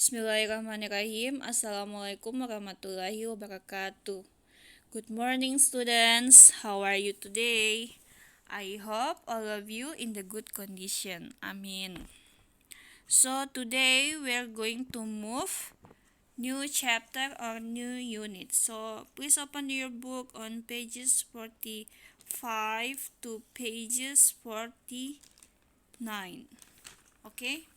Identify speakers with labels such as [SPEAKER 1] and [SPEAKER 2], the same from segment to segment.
[SPEAKER 1] Bismillahirrahmanirrahim. Assalamualaikum warahmatullahi wabarakatuh. Good morning, students. How are you today? I hope all of you in the good condition. Amin. So today we are going to move new chapter or new unit. So please open your book on pages 45 to pages 49. Okay?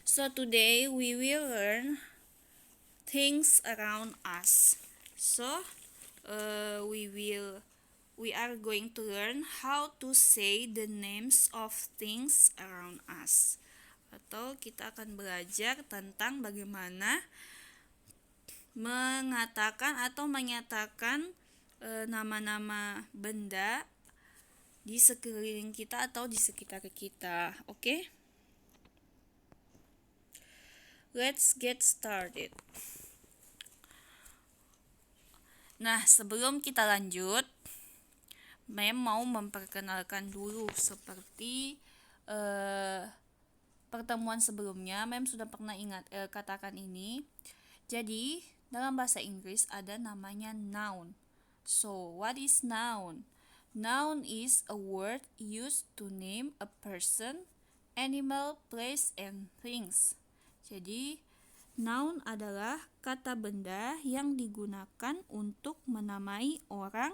[SPEAKER 1] So today we will learn things around us. So we are going to learn how to say the names of things around us. Atau kita akan belajar tentang bagaimana mengatakan atau menyatakan nama-nama benda di sekeliling kita atau di sekitar kita. Oke? Let's get started. Nah, sebelum kita lanjut, Mem mau memperkenalkan dulu seperti pertemuan sebelumnya. Mem sudah pernah katakan ini. Jadi, dalam bahasa Inggris ada namanya noun. So, what is noun? Noun is a word used to name a person, animal, place, and things. Jadi, noun adalah kata benda yang digunakan untuk menamai orang,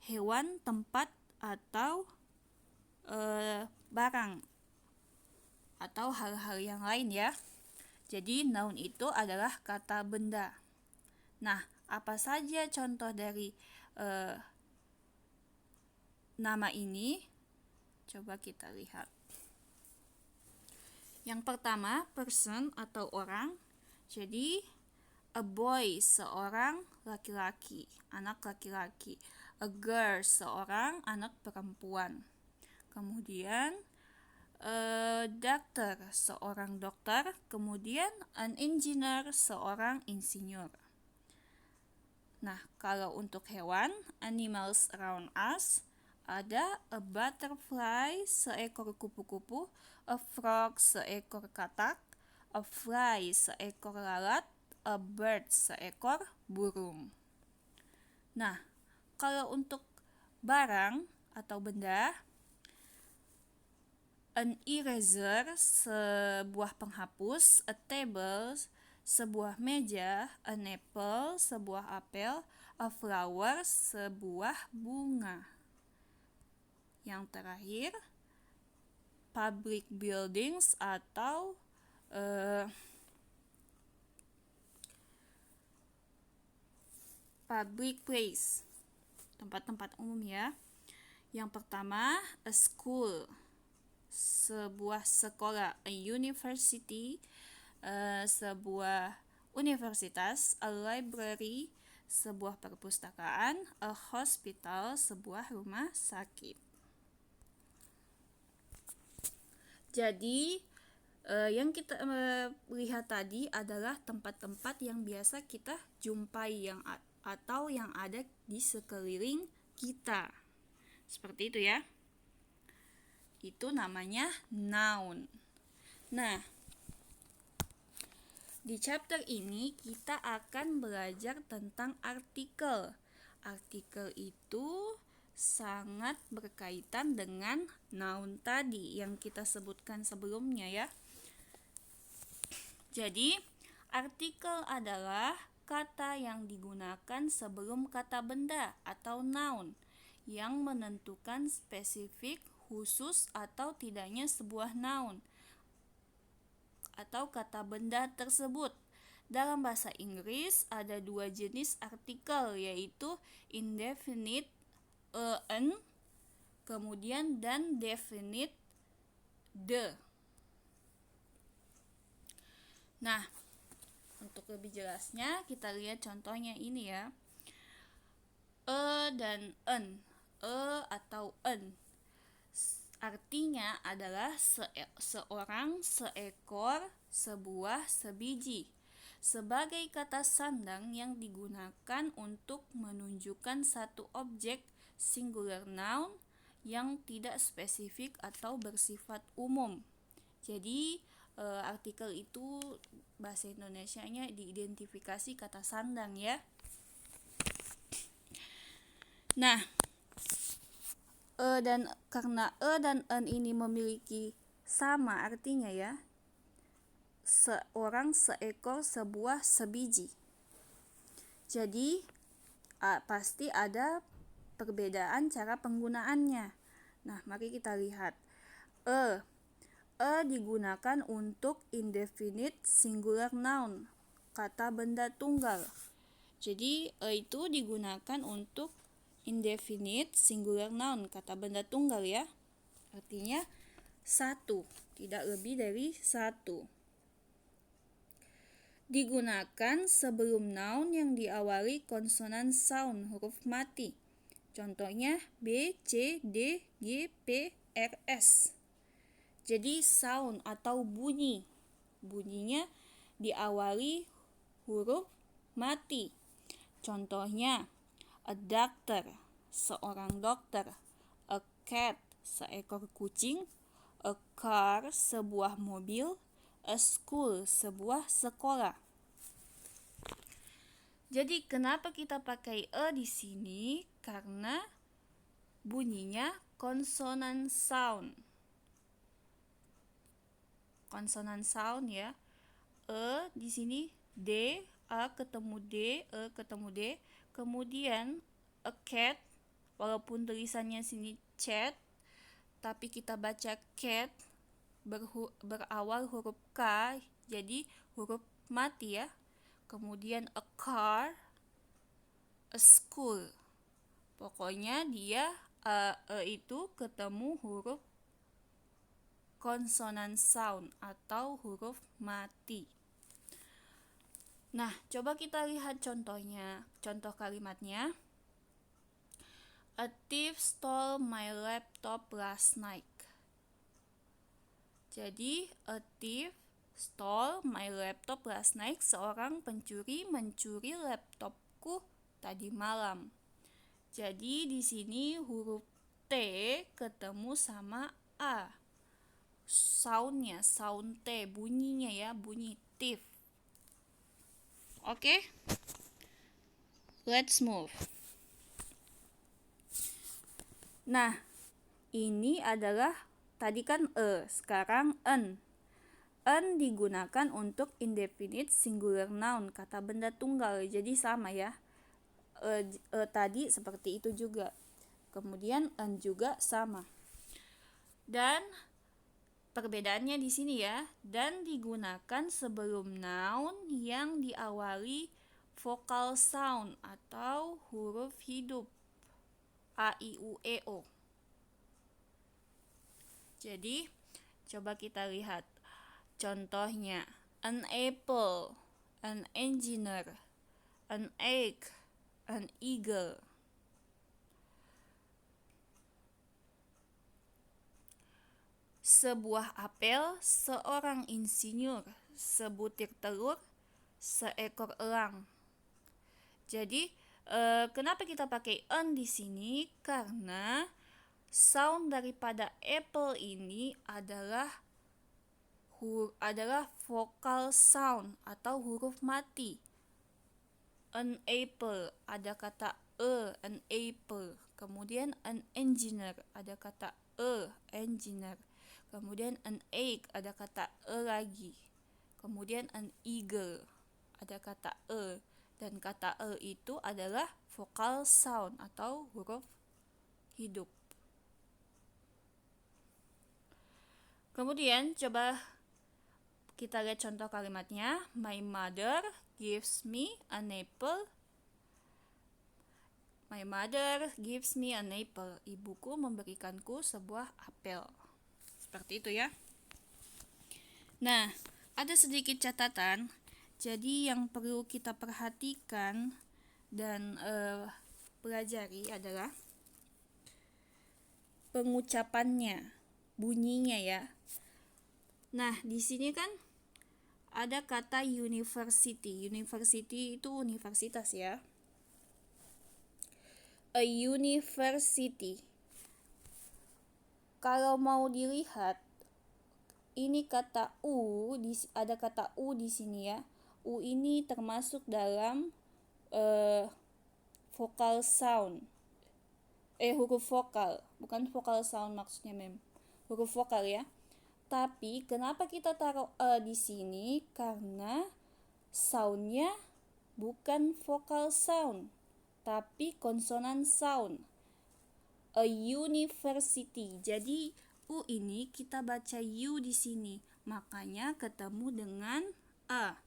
[SPEAKER 1] hewan, tempat, atau barang atau hal-hal yang lain ya. Jadi noun itu adalah kata benda. Nah, apa saja contoh dari nama ini? Coba kita lihat. Yang pertama, person atau orang. Jadi, a boy, seorang laki-laki, anak laki-laki. A girl, seorang anak perempuan. Kemudian, a doctor, seorang dokter. Kemudian, an engineer, seorang insinyur. Nah, kalau untuk hewan, animals around us, ada a butterfly, seekor kupu-kupu, a frog, seekor katak, a fly, seekor lalat, a bird, seekor burung. Nah, kalau untuk barang atau benda, an eraser, sebuah penghapus, a table, sebuah meja, an apple, sebuah apel, a flower, sebuah bunga. Yang terakhir, public buildings atau public place, tempat-tempat umum ya. Yang pertama, a school, sebuah sekolah, a university, sebuah universitas, a library, sebuah perpustakaan, a hospital, sebuah rumah sakit. Jadi yang kita lihat tadi adalah tempat-tempat yang biasa kita jumpai atau yang ada di sekeliling kita. Seperti itu ya. Itu namanya noun. Nah, di chapter ini kita akan belajar tentang artikel. Artikel itu sangat berkaitan dengan noun tadi yang kita sebutkan sebelumnya ya. Jadi, artikel adalah kata yang digunakan sebelum kata benda atau noun yang menentukan spesifik, khusus, atau tidaknya sebuah noun atau kata benda tersebut. Dalam bahasa Inggris ada dua jenis artikel, yaitu indefinite an, kemudian dan definite the. Nah, untuk lebih jelasnya kita lihat contohnya ini ya. A dan an. A atau an artinya adalah seorang, seekor, sebuah, sebiji. Sebagai kata sandang yang digunakan untuk menunjukkan satu objek singular noun yang tidak spesifik atau bersifat umum. Jadi artikel itu bahasa Indonesianya diidentifikasi kata sandang ya. Nah, karena dan en ini memiliki sama artinya ya, seorang, seekor, sebuah, sebiji. Jadi pasti ada perbedaan cara penggunaannya. Nah, mari kita lihat. Digunakan untuk indefinite singular noun, kata benda tunggal. Jadi itu digunakan untuk indefinite singular noun, kata benda tunggal ya. Artinya satu, tidak lebih dari satu. Digunakan sebelum noun yang diawali konsonan sound, huruf mati. Contohnya B, C, D, G, P, R, S. Jadi sound atau bunyi. Bunyinya diawali huruf mati. Contohnya a doctor, seorang dokter. A cat, seekor kucing. A car, sebuah mobil. A school, sebuah sekolah. Jadi kenapa kita pakai di sini? Karena bunyinya konsonan sound. Konsonan sound ya. Di sini D, A ketemu D, E ketemu D. Kemudian a cat, walaupun tulisannya sini cat, tapi kita baca cat berawal huruf K, jadi huruf mati ya. Kemudian a car, a school. Pokoknya dia itu ketemu huruf konsonan sound atau huruf mati. Nah, coba kita lihat contohnya. Contoh kalimatnya. A thief stole my laptop last night. Jadi, a thief stole my laptop last night. Seorang pencuri mencuri laptopku tadi malam. Jadi di sini huruf T ketemu sama A. Soundnya, sound T, bunyinya ya, bunyi thief. Oke? Let's move. Nah, ini adalah tadi kan sekarang en. En digunakan untuk indefinite singular noun, kata benda tunggal. Jadi sama ya. Tadi seperti itu juga. Kemudian en juga sama. Dan perbedaannya di sini ya, dan digunakan sebelum noun yang diawali vokal sound atau huruf hidup A, I, U, E, O. Jadi, coba kita lihat contohnya. An apple, an engineer, an egg, an eagle. Sebuah apel, seorang insinyur, sebutir telur, seekor elang. Jadi, kenapa kita pakai an di sini? Karena sound daripada apple ini adalah vokal sound atau huruf mati. An apple ada kata an apple. Kemudian an engineer ada kata engineer. Kemudian an egg ada kata lagi. Kemudian an eagle ada kata dan kata itu adalah vokal sound atau huruf hidup. Kemudian coba kita lihat contoh kalimatnya. My mother gives me an apple. My mother gives me an apple. Ibuku memberikanku sebuah apel. Seperti itu ya. Nah, ada sedikit catatan. Jadi yang perlu kita perhatikan dan pelajari adalah pengucapannya, bunyinya ya. Nah, di sini kan ada kata university. University itu universitas ya. A university. Kalau mau dilihat ini kata u, ada kata u di sini ya. U ini termasuk dalam vokal sound. Huruf vokal, bukan vokal sound maksudnya, huruf vokal ya. Tapi kenapa kita taruh di sini? Karena soundnya bukan vokal sound, tapi konsonan sound. A university. Jadi u ini kita baca u di sini, makanya ketemu dengan a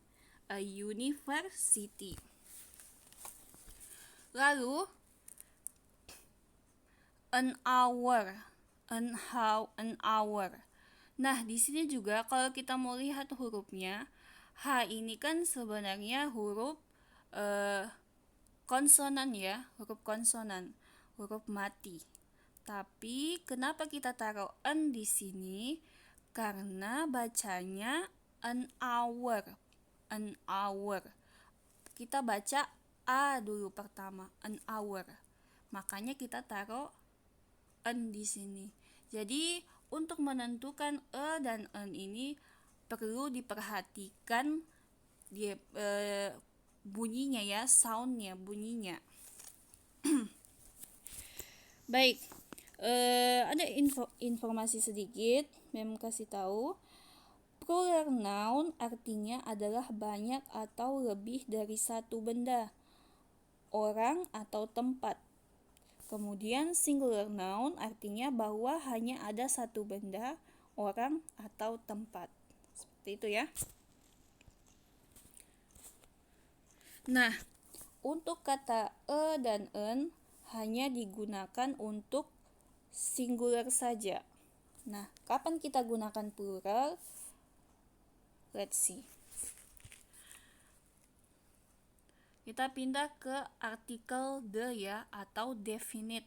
[SPEAKER 1] university. Lalu an hour. Nah, di sini juga kalau kita mau lihat hurufnya, H ini kan sebenarnya huruf konsonan ya, huruf konsonan, huruf mati. Tapi kenapa kita taruh an di sini? Karena bacanya an hour. Kita baca a dulu pertama, an hour. Makanya kita taruh an di sini. Jadi untuk menentukan dan an ini perlu diperhatikan dia bunyinya ya, soundnya, bunyinya. Baik, ada informasi sedikit, Mem kasih tahu. Plural noun artinya adalah banyak atau lebih dari satu benda, orang atau tempat. Kemudian singular noun artinya bahwa hanya ada satu benda, orang, atau tempat. Seperti itu ya. Nah, untuk kata dan en hanya digunakan untuk singular saja. Nah, kapan kita gunakan plural? Let's see. Kita pindah ke artikel the ya, atau definite.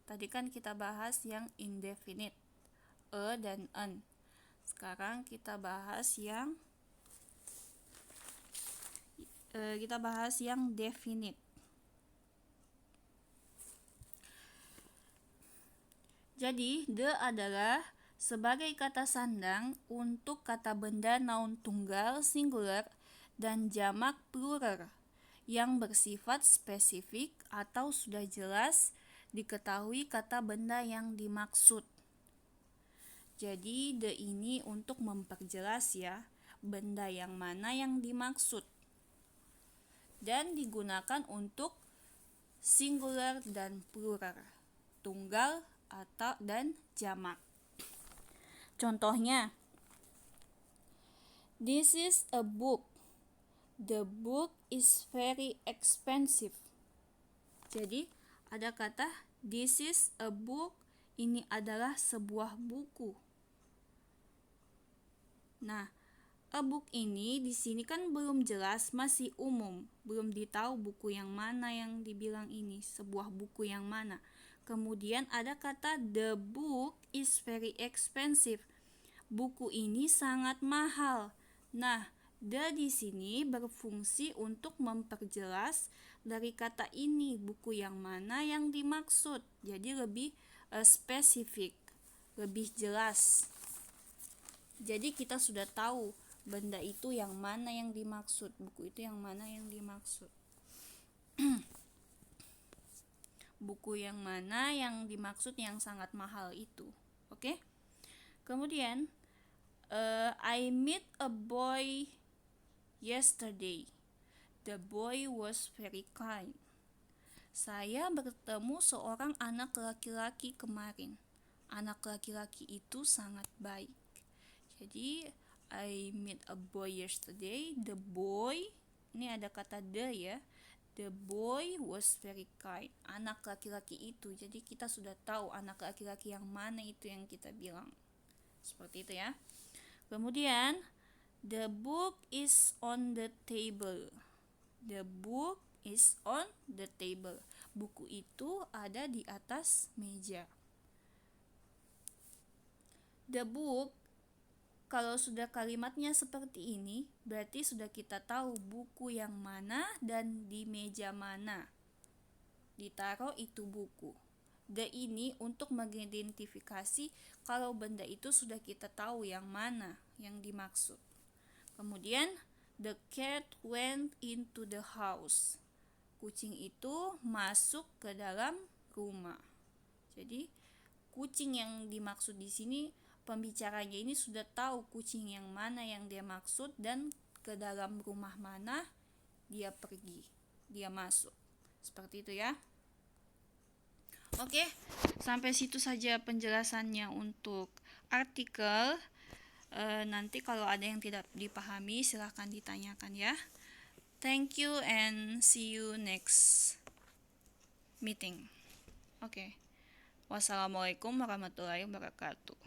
[SPEAKER 1] Tadi kan kita bahas yang indefinite, dan an. Sekarang kita bahas yang definite. Jadi, the adalah sebagai kata sandang untuk kata benda noun tunggal singular dan jamak plural yang bersifat spesifik atau sudah jelas diketahui kata benda yang dimaksud. Jadi the ini untuk memperjelas ya, benda yang mana yang dimaksud. Dan digunakan untuk singular dan plural, tunggal atau dan jamak. Contohnya, this is a book. The book is very expensive. Jadi ada kata this is a book, ini adalah sebuah buku. Nah, a book ini di sini kan belum jelas, masih umum, belum ditahu buku yang mana yang dibilang ini, sebuah buku yang mana. Kemudian ada kata the book is very expensive. Buku ini sangat mahal. Nah, the di sini berfungsi untuk memperjelas dari kata ini buku yang mana yang dimaksud. Jadi lebih spesifik, lebih jelas. Jadi kita sudah tahu benda itu yang mana yang dimaksud, buku itu yang mana yang dimaksud. Buku yang mana yang dimaksud yang sangat mahal itu. Oke? Kemudian I met a boy yesterday. The boy was very kind. Saya bertemu seorang anak laki-laki kemarin. Anak laki-laki itu sangat baik. Jadi I met a boy yesterday. The boy, ini ada kata the ya. The boy was very kind. Anak laki-laki itu. Jadi kita sudah tahu anak laki-laki yang mana itu yang kita bilang. Seperti itu ya. Kemudian the book is on the table. The book is on the table. Buku itu ada di atas meja. The book, kalau sudah kalimatnya seperti ini, berarti sudah kita tahu buku yang mana dan di meja mana ditaruh itu buku. the ini untuk mengidentifikasi kalau benda itu sudah kita tahu yang mana yang dimaksud. Kemudian the cat went into the house. Kucing itu masuk ke dalam rumah. Jadi kucing yang dimaksud di sini, pembicaranya ini sudah tahu kucing yang mana yang dia maksud dan ke dalam rumah mana dia pergi, dia masuk. Seperti itu ya. Oke, sampai situ saja penjelasannya untuk artikel. Nanti kalau ada yang tidak dipahami silahkan ditanyakan ya. Thank you and see you next meeting. Oke. Wassalamualaikum warahmatullahi wabarakatuh.